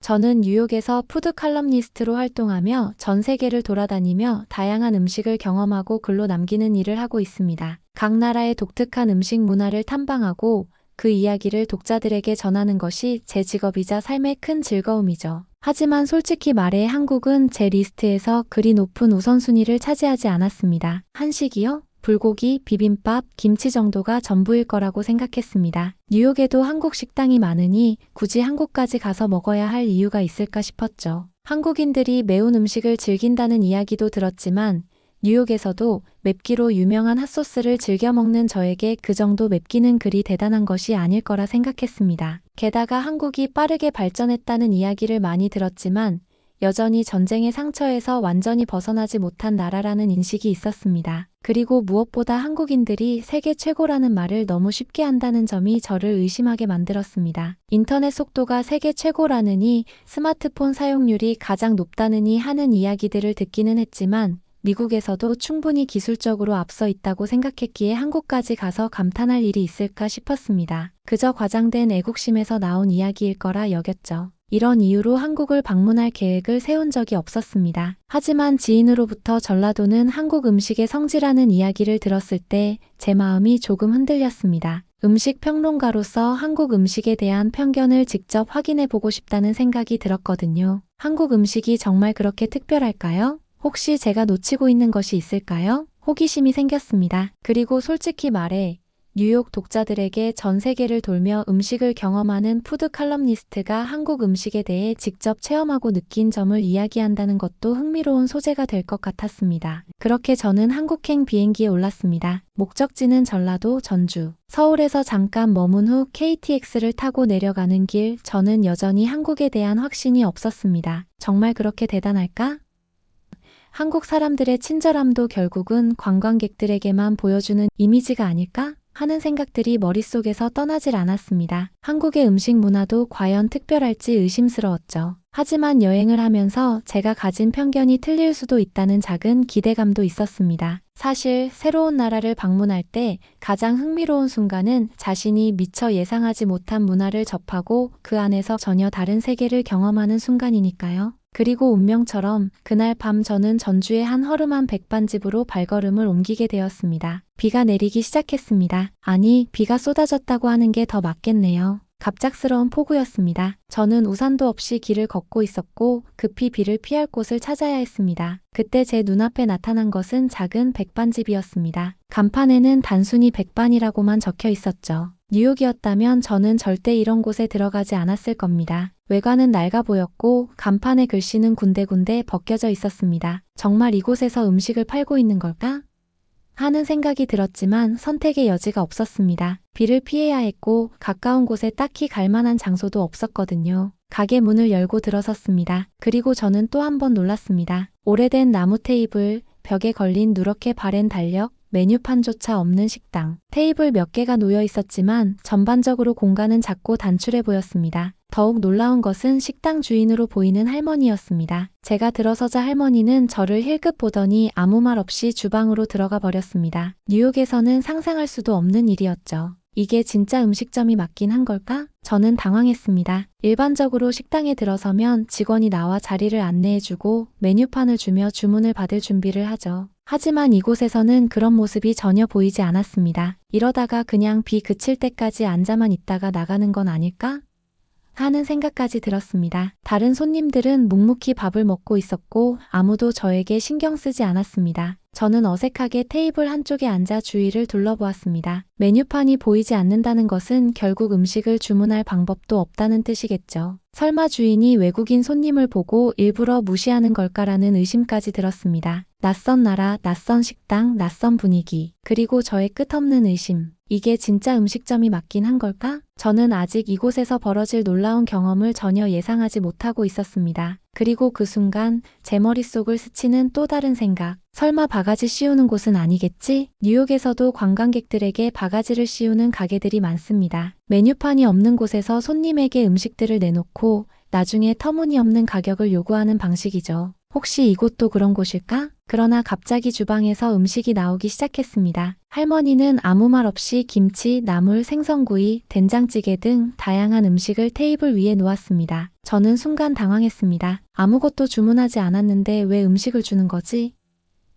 저는 뉴욕에서 푸드 칼럼니스트로 활동하며 전 세계를 돌아다니며 다양한 음식을 경험하고 글로 남기는 일을 하고 있습니다. 각 나라의 독특한 음식 문화를 탐방하고 그 이야기를 독자들에게 전하는 것이 제 직업이자 삶의 큰 즐거움이죠. 하지만 솔직히 말해 한국은 제 리스트에서 그리 높은 우선순위를 차지하지 않았습니다. 한식이요? 불고기, 비빔밥, 김치 정도가 전부일 거라고 생각했습니다. 뉴욕에도 한국 식당이 많으니 굳이 한국까지 가서 먹어야 할 이유가 있을까 싶었죠. 한국인들이 매운 음식을 즐긴다는 이야기도 들었지만 뉴욕에서도 맵기로 유명한 핫소스를 즐겨 먹는 저에게 그 정도 맵기는 그리 대단한 것이 아닐 거라 생각했습니다. 게다가 한국이 빠르게 발전했다는 이야기를 많이 들었지만 여전히 전쟁의 상처에서 완전히 벗어나지 못한 나라라는 인식이 있었습니다. 그리고 무엇보다 한국인들이 세계 최고라는 말을 너무 쉽게 한다는 점이 저를 의심하게 만들었습니다. 인터넷 속도가 세계 최고라느니 스마트폰 사용률이 가장 높다느니 하는 이야기들을 듣기는 했지만 미국에서도 충분히 기술적으로 앞서 있다고 생각했기에 한국까지 가서 감탄할 일이 있을까 싶었습니다. 그저 과장된 애국심에서 나온 이야기일 거라 여겼죠. 이런 이유로 한국을 방문할 계획을 세운 적이 없었습니다. 하지만 지인으로부터 전라도는 한국 음식의 성지라는 이야기를 들었을 때 제 마음이 조금 흔들렸습니다. 음식 평론가로서 한국 음식에 대한 편견을 직접 확인해 보고 싶다는 생각이 들었거든요. 한국 음식이 정말 그렇게 특별할까요? 혹시 제가 놓치고 있는 것이 있을까요? 호기심이 생겼습니다. 그리고 솔직히 말해 뉴욕 독자들에게 전 세계를 돌며 음식을 경험하는 푸드 칼럼니스트가 한국 음식에 대해 직접 체험하고 느낀 점을 이야기한다는 것도 흥미로운 소재가 될 것 같았습니다. 그렇게 저는 한국행 비행기에 올랐습니다. 목적지는 전라도, 전주. 서울에서 잠깐 머문 후 KTX를 타고 내려가는 길, 저는 여전히 한국에 대한 확신이 없었습니다. 정말 그렇게 대단할까? 한국 사람들의 친절함도 결국은 관광객들에게만 보여주는 이미지가 아닐까? 하는 생각들이 머릿속에서 떠나질 않았습니다. 한국의 음식 문화도 과연 특별할지 의심스러웠죠. 하지만 여행을 하면서 제가 가진 편견이 틀릴 수도 있다는 작은 기대감도 있었습니다. 사실 새로운 나라를 방문할 때 가장 흥미로운 순간은 자신이 미처 예상하지 못한 문화를 접하고 그 안에서 전혀 다른 세계를 경험하는 순간이니까요. 그리고 운명처럼 그날 밤 저는 전주의 한 허름한 백반집으로 발걸음을 옮기게 되었습니다. 비가 내리기 시작했습니다. 아니, 비가 쏟아졌다고 하는 게 더 맞겠네요. 갑작스러운 폭우였습니다. 저는 우산도 없이 길을 걷고 있었고 급히 비를 피할 곳을 찾아야 했습니다. 그때 제 눈앞에 나타난 것은 작은 백반집이었습니다. 간판에는 단순히 백반이라고만 적혀 있었죠. 뉴욕이었다면 저는 절대 이런 곳에 들어가지 않았을 겁니다. 외관은 낡아 보였고 간판의 글씨는 군데군데 벗겨져 있었습니다. 정말 이곳에서 음식을 팔고 있는 걸까? 하는 생각이 들었지만 선택의 여지가 없었습니다. 비를 피해야 했고 가까운 곳에 딱히 갈 만한 장소도 없었거든요. 가게 문을 열고 들어섰습니다. 그리고 저는 또 한 번 놀랐습니다. 오래된 나무 테이블, 벽에 걸린 누렇게 바랜 달력, 메뉴판조차 없는 식당. 테이블 몇 개가 놓여 있었지만 전반적으로 공간은 작고 단출해 보였습니다. 더욱 놀라운 것은 식당 주인으로 보이는 할머니였습니다. 제가 들어서자 할머니는 저를 힐끗 보더니 아무 말 없이 주방으로 들어가 버렸습니다. 뉴욕에서는 상상할 수도 없는 일이었죠. 이게 진짜 음식점이 맞긴 한 걸까? 저는 당황했습니다. 일반적으로 식당에 들어서면 직원이 나와 자리를 안내해주고 메뉴판을 주며 주문을 받을 준비를 하죠. 하지만 이곳에서는 그런 모습이 전혀 보이지 않았습니다. 이러다가 그냥 비 그칠 때까지 앉아만 있다가 나가는 건 아닐까? 하는 생각까지 들었습니다. 다른 손님들은 묵묵히 밥을 먹고 있었고 아무도 저에게 신경 쓰지 않았습니다. 저는 어색하게 테이블 한쪽에 앉아 주위를 둘러보았습니다. 메뉴판이 보이지 않는다는 것은 결국 음식을 주문할 방법도 없다는 뜻이겠죠. 설마 주인이 외국인 손님을 보고 일부러 무시하는 걸까라는 의심까지 들었습니다. 낯선 나라, 낯선 식당, 낯선 분위기, 그리고 저의 끝없는 의심. 이게 진짜 음식점이 맞긴 한 걸까? 저는 아직 이곳에서 벌어질 놀라운 경험을 전혀 예상하지 못하고 있었습니다. 그리고 그 순간 제 머릿속을 스치는 또 다른 생각. 설마 바가지 씌우는 곳은 아니겠지? 뉴욕에서도 관광객들에게 바가지를 씌우는 가게들이 많습니다. 메뉴판이 없는 곳에서 손님에게 음식들을 내놓고 나중에 터무니없는 가격을 요구하는 방식이죠. 혹시 이곳도 그런 곳일까? 그러나 갑자기 주방에서 음식이 나오기 시작했습니다. 할머니는 아무 말 없이 김치, 나물, 생선구이, 된장찌개 등 다양한 음식을 테이블 위에 놓았습니다. 저는 순간 당황했습니다. 아무것도 주문하지 않았는데 왜 음식을 주는 거지?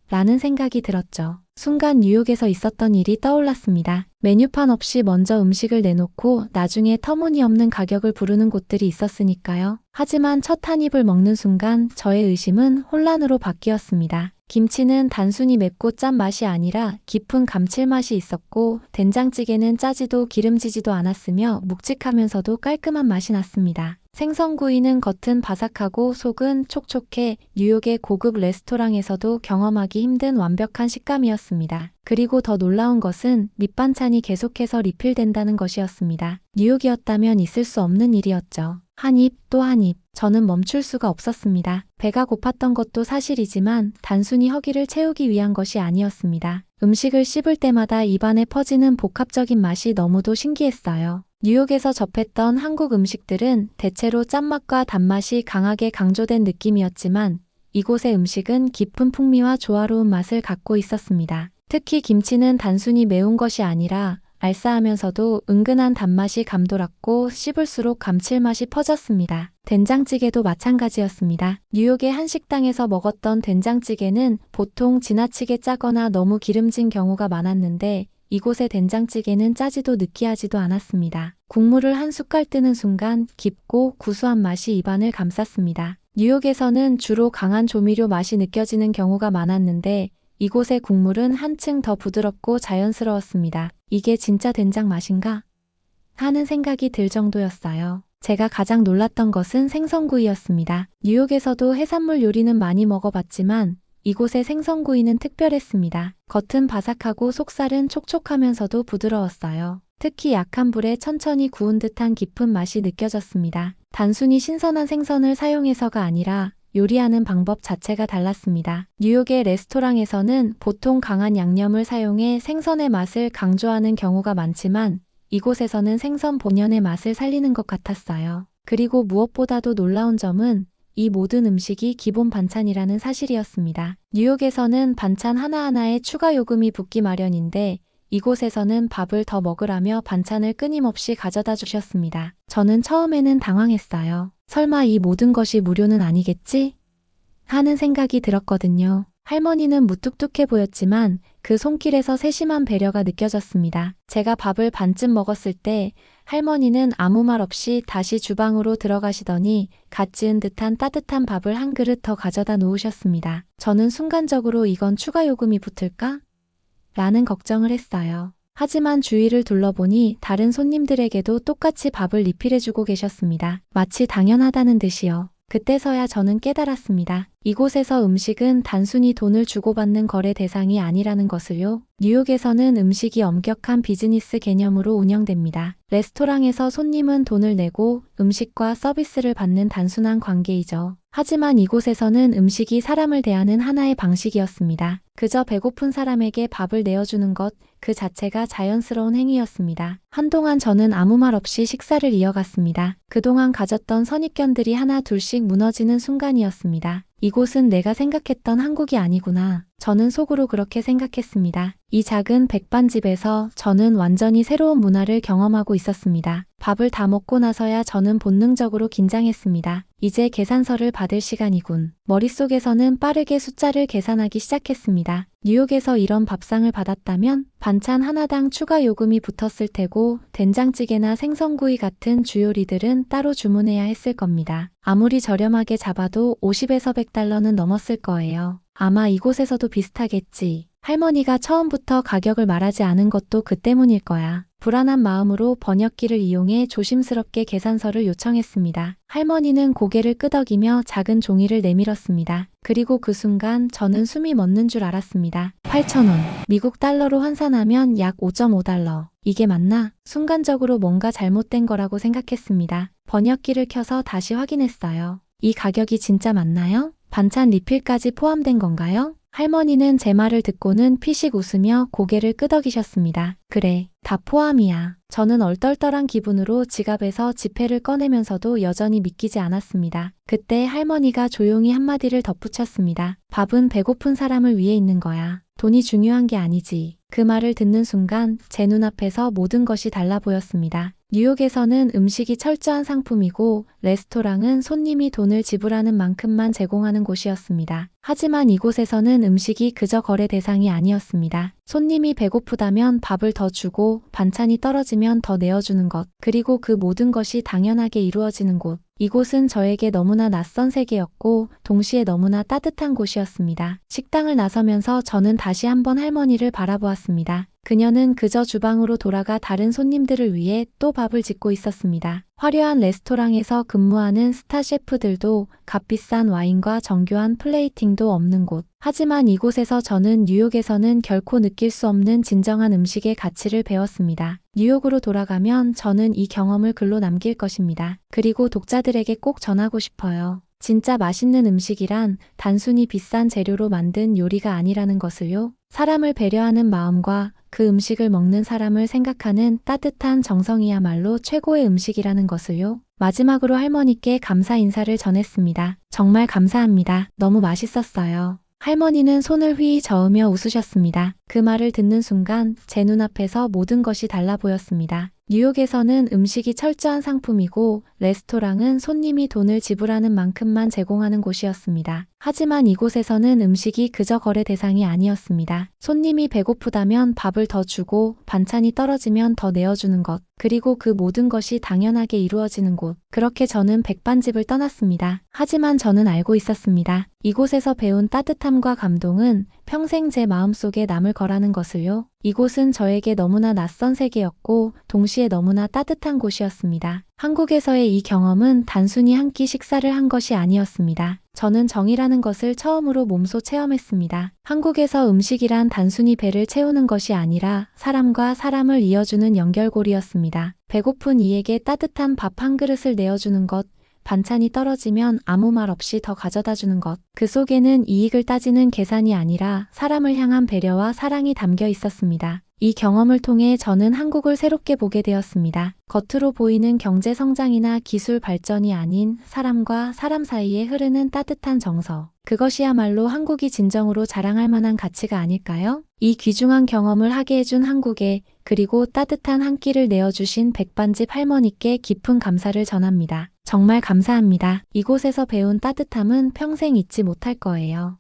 라는 생각이 들었죠. 순간 뉴욕에서 있었던 일이 떠올랐습니다. 메뉴판 없이 먼저 음식을 내놓고 나중에 터무니없는 가격을 부르는 곳들이 있었으니까요. 하지만 첫 한 입을 먹는 순간 저의 의심은 혼란으로 바뀌었습니다. 김치는 단순히 맵고 짠 맛이 아니라 깊은 감칠맛이 있었고, 된장찌개는 짜지도 기름지지도 않았으며 묵직하면서도 깔끔한 맛이 났습니다. 생선구이는 겉은 바삭하고 속은 촉촉해 뉴욕의 고급 레스토랑에서도 경험하기 힘든 완벽한 식감이었습니다. 그리고 더 놀라운 것은 밑반찬이 계속해서 리필된다는 것이었습니다. 뉴욕이었다면 있을 수 없는 일이었죠. 한 입, 또 한 입. 저는 멈출 수가 없었습니다. 배가 고팠던 것도 사실이지만 단순히 허기를 채우기 위한 것이 아니었습니다. 음식을 씹을 때마다 입안에 퍼지는 복합적인 맛이 너무도 신기했어요. 뉴욕에서 접했던 한국 음식들은 대체로 짠맛과 단맛이 강하게 강조된 느낌이었지만 이곳의 음식은 깊은 풍미와 조화로운 맛을 갖고 있었습니다. 특히 김치는 단순히 매운 것이 아니라 알싸하면서도 은근한 단맛이 감돌았고 씹을수록 감칠맛이 퍼졌습니다. 된장찌개도 마찬가지였습니다. 뉴욕의 한 식당에서 먹었던 된장찌개는 보통 지나치게 짜거나 너무 기름진 경우가 많았는데 이곳의 된장찌개는 짜지도 느끼하지도 않았습니다. 국물을 한 숟갈 뜨는 순간 깊고 구수한 맛이 입안을 감쌌습니다. 뉴욕에서는 주로 강한 조미료 맛이 느껴지는 경우가 많았는데 이곳의 국물은 한층 더 부드럽고 자연스러웠습니다. 이게 진짜 된장 맛인가? 하는 생각이 들 정도였어요. 제가 가장 놀랐던 것은 생선구이였습니다. 뉴욕에서도 해산물 요리는 많이 먹어봤지만 이곳의 생선구이는 특별했습니다. 겉은 바삭하고 속살은 촉촉하면서도 부드러웠어요. 특히 약한 불에 천천히 구운 듯한 깊은 맛이 느껴졌습니다. 단순히 신선한 생선을 사용해서가 아니라 요리하는 방법 자체가 달랐습니다. 뉴욕의 레스토랑에서는 보통 강한 양념을 사용해 생선의 맛을 강조하는 경우가 많지만 이곳에서는 생선 본연의 맛을 살리는 것 같았어요. 그리고 무엇보다도 놀라운 점은 이 모든 음식이 기본 반찬이라는 사실이었습니다. 뉴욕에서는 반찬 하나하나에 추가 요금이 붙기 마련인데 이곳에서는 밥을 더 먹으라며 반찬을 끊임없이 가져다 주셨습니다. 저는 처음에는 당황했어요. 설마 이 모든 것이 무료는 아니겠지? 하는 생각이 들었거든요. 할머니는 무뚝뚝해 보였지만 그 손길에서 세심한 배려가 느껴졌습니다. 제가 밥을 반쯤 먹었을 때 할머니는 아무 말 없이 다시 주방으로 들어가시더니 갓 지은 듯한 따뜻한 밥을 한 그릇 더 가져다 놓으셨습니다. 저는 순간적으로 이건 추가 요금이 붙을까? 라는 걱정을 했어요. 하지만 주위를 둘러보니 다른 손님들에게도 똑같이 밥을 리필해주고 계셨습니다. 마치 당연하다는 듯이요. 그때서야 저는 깨달았습니다. 이곳에서 음식은 단순히 돈을 주고받는 거래 대상이 아니라는 것을요. 뉴욕에서는 음식이 엄격한 비즈니스 개념으로 운영됩니다. 레스토랑에서 손님은 돈을 내고 음식과 서비스를 받는 단순한 관계이죠. 하지만 이곳에서는 음식이 사람을 대하는 하나의 방식이었습니다. 그저 배고픈 사람에게 밥을 내어주는 것 그 자체가 자연스러운 행위였습니다. 한동안 저는 아무 말 없이 식사를 이어갔습니다. 그동안 가졌던 선입견들이 하나 둘씩 무너지는 순간이었습니다. 이곳은 내가 생각했던 한국이 아니구나. 저는 속으로 그렇게 생각했습니다. 이 작은 백반집에서 저는 완전히 새로운 문화를 경험하고 있었습니다. 밥을 다 먹고 나서야 저는 본능적으로 긴장했습니다. 이제 계산서를 받을 시간이군. 머릿속에서는 빠르게 숫자를 계산하기 시작했습니다. 뉴욕에서 이런 밥상을 받았다면 반찬 하나당 추가 요금이 붙었을 테고 된장찌개나 생선구이 같은 주요리들은 따로 주문해야 했을 겁니다. 아무리 저렴하게 잡아도 50에서 100달러는 넘었을 거예요. 아마 이곳에서도 비슷하겠지. 할머니가 처음부터 가격을 말하지 않은 것도 그 때문일 거야. 불안한 마음으로 번역기를 이용해 조심스럽게 계산서를 요청했습니다. 할머니는 고개를 끄덕이며 작은 종이를 내밀었습니다. 그리고 그 순간 저는 숨이 멎는 줄 알았습니다. 8,000원. 미국 달러로 환산하면 약 5.5달러. 이게 맞나? 순간적으로 뭔가 잘못된 거라고 생각했습니다. 번역기를 켜서 다시 확인했어요. 이 가격이 진짜 맞나요? 반찬 리필까지 포함된 건가요? 할머니는 제 말을 듣고는 피식 웃으며 고개를 끄덕이셨습니다. 그래, 다 포함이야. 저는 얼떨떨한 기분으로 지갑에서 지폐를 꺼내면서도 여전히 믿기지 않았습니다. 그때 할머니가 조용히 한마디를 덧붙였습니다. 밥은 배고픈 사람을 위해 있는 거야. 돈이 중요한 게 아니지. 그 말을 듣는 순간 제 눈앞에서 모든 것이 달라 보였습니다. 뉴욕에서는 음식이 철저한 상품이고 레스토랑은 손님이 돈을 지불하는 만큼만 제공하는 곳이었습니다. 하지만 이곳에서는 음식이 그저 거래 대상이 아니었습니다. 손님이 배고프다면 밥을 더 주고 반찬이 떨어지면 더 내어주는 것, 그리고 그 모든 것이 당연하게 이루어지는 곳. 이곳은 저에게 너무나 낯선 세계였고 동시에 너무나 따뜻한 곳이었습니다. 식당을 나서면서 저는 다시 한번 할머니를 바라보았습니다. 그녀는 그저 주방으로 돌아가 다른 손님들을 위해 또 밥을 짓고 있었습니다. 화려한 레스토랑에서 근무하는 스타 셰프들도 값비싼 와인과 정교한 플레이팅도 없는 곳. 하지만 이곳에서 저는 뉴욕에서는 결코 느낄 수 없는 진정한 음식의 가치를 배웠습니다. 뉴욕으로 돌아가면 저는 이 경험을 글로 남길 것입니다. 그리고 독자들에게 꼭 전하고 싶어요. 진짜 맛있는 음식이란 단순히 비싼 재료로 만든 요리가 아니라는 것을요. 사람을 배려하는 마음과 그 음식을 먹는 사람을 생각하는 따뜻한 정성이야말로 최고의 음식이라는 것을요. 마지막으로 할머니께 감사 인사를 전했습니다. 정말 감사합니다. 너무 맛있었어요. 할머니는 손을 휘 저으며 웃으셨습니다. 그 말을 듣는 순간 제 눈앞에서 모든 것이 달라 보였습니다. 뉴욕에서는 음식이 철저한 상품이고 레스토랑은 손님이 돈을 지불하는 만큼만 제공하는 곳이었습니다. 하지만 이곳에서는 음식이 그저 거래 대상이 아니었습니다. 손님이 배고프다면 밥을 더 주고 반찬이 떨어지면 더 내어주는 것, 그리고 그 모든 것이 당연하게 이루어지는 곳. 그렇게 저는 백반집을 떠났습니다. 하지만 저는 알고 있었습니다. 이곳에서 배운 따뜻함과 감동은 평생 제 마음속에 남을 거라는 것을요. 이곳은 저에게 너무나 낯선 세계였고 동시에 너무나 따뜻한 곳이었습니다. 한국에서의 이 경험은 단순히 한 끼 식사를 한 것이 아니었습니다. 저는 정이라는 것을 처음으로 몸소 체험했습니다. 한국에서 음식이란 단순히 배를 채우는 것이 아니라 사람과 사람을 이어주는 연결고리였습니다. 배고픈 이에게 따뜻한 밥 한 그릇을 내어주는 것, 반찬이 떨어지면 아무 말 없이 더 가져다 주는 것. 그 속에는 이익을 따지는 계산이 아니라 사람을 향한 배려와 사랑이 담겨 있었습니다. 이 경험을 통해 저는 한국을 새롭게 보게 되었습니다. 겉으로 보이는 경제 성장이나 기술 발전이 아닌 사람과 사람 사이에 흐르는 따뜻한 정서. 그것이야말로 한국이 진정으로 자랑할 만한 가치가 아닐까요? 이 귀중한 경험을 하게 해준 한국에, 그리고 따뜻한 한 끼를 내어주신 백반집 할머니께 깊은 감사를 전합니다. 정말 감사합니다. 이곳에서 배운 따뜻함은 평생 잊지 못할 거예요.